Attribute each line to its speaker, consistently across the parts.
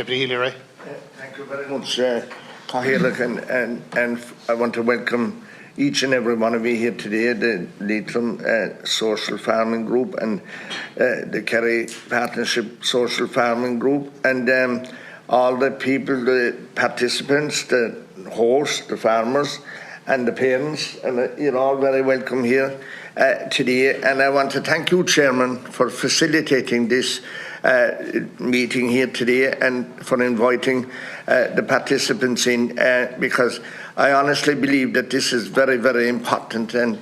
Speaker 1: Deputy Healy-Rae.
Speaker 2: Thank you very much, Cahill, and I want to welcome each and every one of you here today, the Leitrim Social Farming Group and the Kerry Partnership Social Farming Group, and all the people, the participants, the hosts, the farmers and the parents, and you're all very welcome here today. And I want to thank you, Chairman, for facilitating this meeting here today and for inviting the participants in, because I honestly believe that this is very, very important, and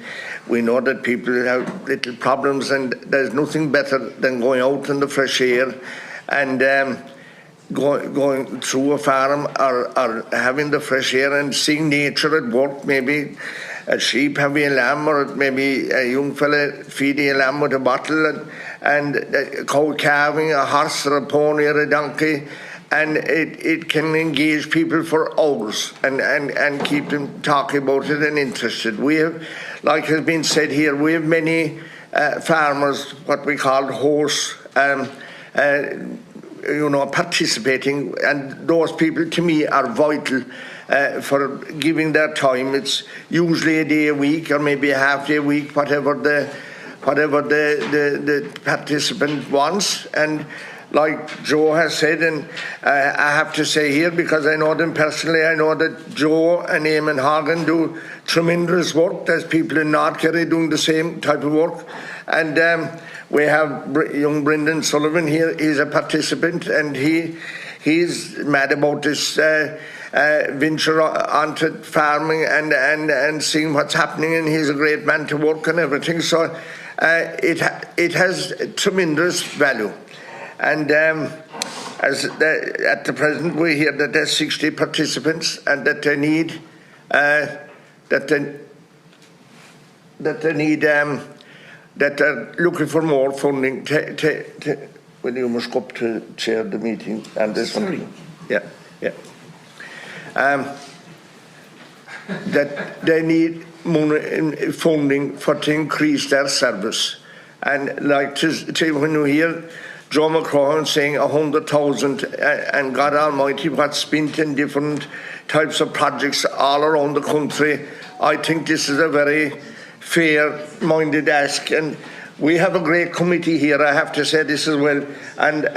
Speaker 2: we know that people have little problems, and there's nothing better than going out in the fresh air and going through a farm or having the fresh air and seeing nature at work, maybe a sheep having a lamb, or maybe a young fella feeding a lamb with a bottle, and a cow calving, a horse or a pony or a donkey, and it can engage people for hours and keep them talking about it and interested. We have, like has been said here, we have many farmers, what we call horse, participating, and those people to me are vital for giving their time. It's usually a day a week or maybe a half day a week, whatever the participant wants. And like Joe has said, and I have to say here, because I know them personally, I know that Joe and Eamon Hagen do tremendous work. There's people in North Kerry doing the same type of work. And we have young Brendan Sullivan here. He's a participant, and he's mad about this venture onto farming and seeing what's happening, and he's a great man to work and everything. So it has tremendous value. And at the present, we hear that there's 60 participants, and that they need that they're looking for more funding. Well, you must go up to chair the meeting and this one. Yeah. That they need money, funding to increase their service. And like when you hear Joe McCrohan saying 100,000, and God Almighty what's spent in different types of projects all around the country, I think this is a very fair-minded ask, and we have a great committee here. I have to say this as well, and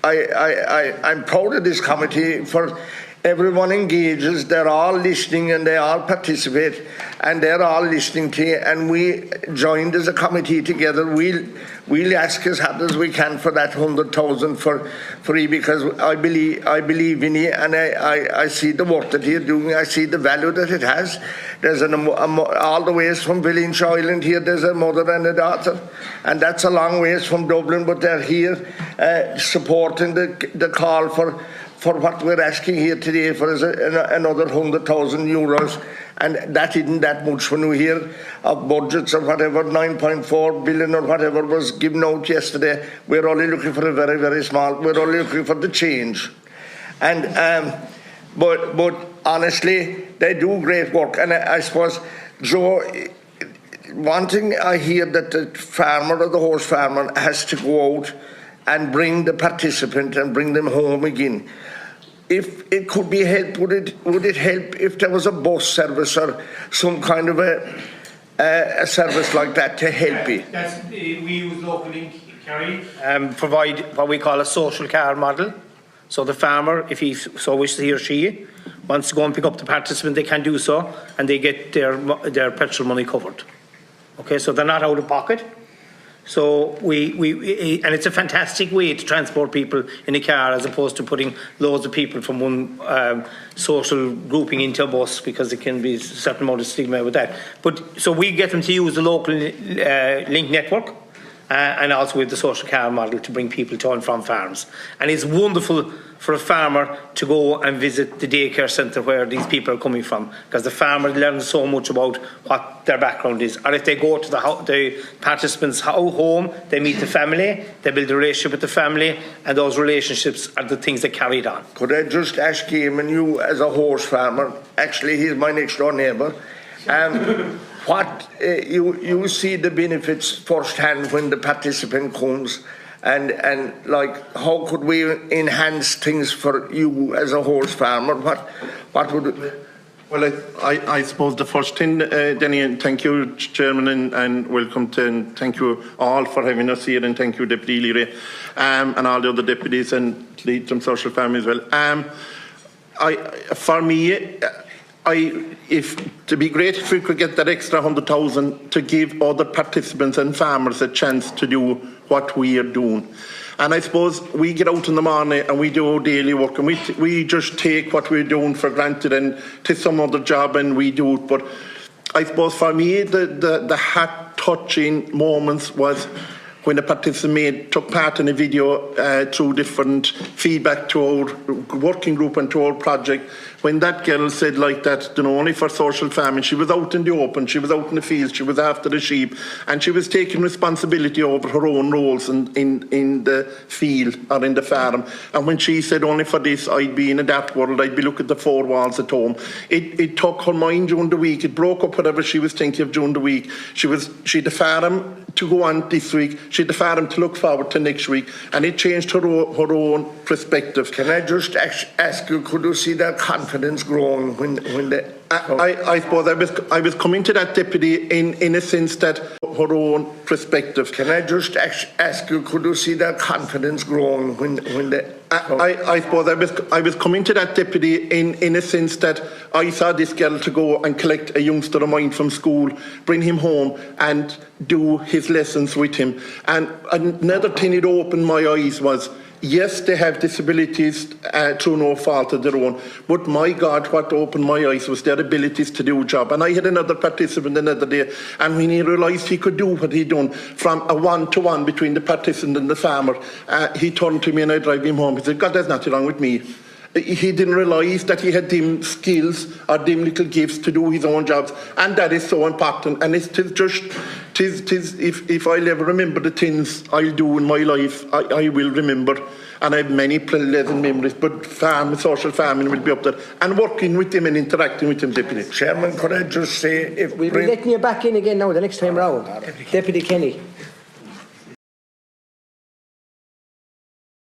Speaker 2: I'm proud of this committee, for everyone engages, they're all listening and they all participate, and they're all listening to you, and we joined as a committee together. We'll ask as hard as we can for that 100,000 for you, because I believe in you, and I see the work that you're doing. I see the value that it has. There's all the ways from Village Island here, there's a mother and a daughter, and that's a long ways from Dublin, but they're here supporting the call for what we're asking here today for is another 100,000 euros, and that isn't that much when we hear of budgets or whatever, 9.4 billion or whatever was given out yesterday. We're only looking for a very, very small, we're only looking for the change. And but honestly, they do great work, and I suppose, Joe, one thing I hear that the farmer or the horse farmer has to go out and bring the participant and bring them home again. If it could be helped, would it help if there was a bus service or some kind of a service like that to help you?
Speaker 3: We use locally in Kerry, provide what we call a social car model. So the farmer, if he so wishes, he or she wants to go and pick up the participant, they can do so, and they get their petrol money covered. Okay, so they're not out of pocket. So and it's a fantastic way to transport people in a car, as opposed to putting loads of people from one social grouping into a bus, because it can be a certain amount of stigma with that. But so we get them to use the local link network, and also with the social car model to bring people to and from farms. And it's wonderful for a farmer to go and visit the daycare centre where these people are coming from, because the farmer learns so much about what their background is. Or if they go to the participants' home, they meet the family, they build a relationship with the family, and those relationships are the things that carry it on.
Speaker 2: Could I just ask him, and you as a horse farmer, actually he's my next door neighbour, what you see the benefits firsthand when the participant comes and like, how could we enhance things for you as a horse farmer? What would it?
Speaker 1: Well, I suppose the first thing, Danny, and thank you, Chairman, and welcome to, and thank you all for having us here, and thank you, Deputy Healy-Rae, and all the other deputies and Leitrim Social Farm as well. For me, to be great if we could get that extra 100,000 to give other participants and farmers a chance to do what we are doing. And I suppose we get out in the morning and we do our daily work, and we just take what we're doing for granted and to some other job and we do it. But I suppose for me, the heart-touching moments was when the participant took part in a video through different feedback to our working group and to our project, when that girl said like that, only for social farming, she was out in the open, she was out in the fields, she was after the sheep, and she was taking responsibility over her own roles in the field or in the farm. And when she said, only for this, I'd be in that world, I'd be looking at the four walls at home, it took her mind during the week, it broke up whatever she was thinking of during the week. She had the farm to go on this week, she had the farm to look forward to next week, and it changed her own perspective.
Speaker 2: Can I just ask you, could you see that confidence growing when the...
Speaker 1: I suppose I was coming to that, Deputy, in a sense that her own perspective.
Speaker 2: Can I just ask you, could you see that confidence growing when the...
Speaker 1: I suppose I was coming to that, Deputy, in a sense that I saw this girl to go and collect a youngster of mine from school, bring him home and do his lessons with him. And another thing it opened my eyes was, yes, they have disabilities through no fault of their own, but my God, what opened my eyes was their abilities to do a job. And I had another participant another day, and when he realised he could do what he'd done, from a one-to-one between the participant and the farmer, he turned to me and I drive him home. He said, God, there's nothing wrong with me. He didn't realise that he had them skills or them little gifts to do his own jobs, and that is so important. And it's just, if I'll ever remember the things I'll do in my life, I will remember, and I have many pleasant memories. But social farming will be up there, and working with them and interacting with them, Deputy.
Speaker 2: Chairman, could I just say, if
Speaker 4: we'll be letting you back in again now the next time round, Deputy Kenny.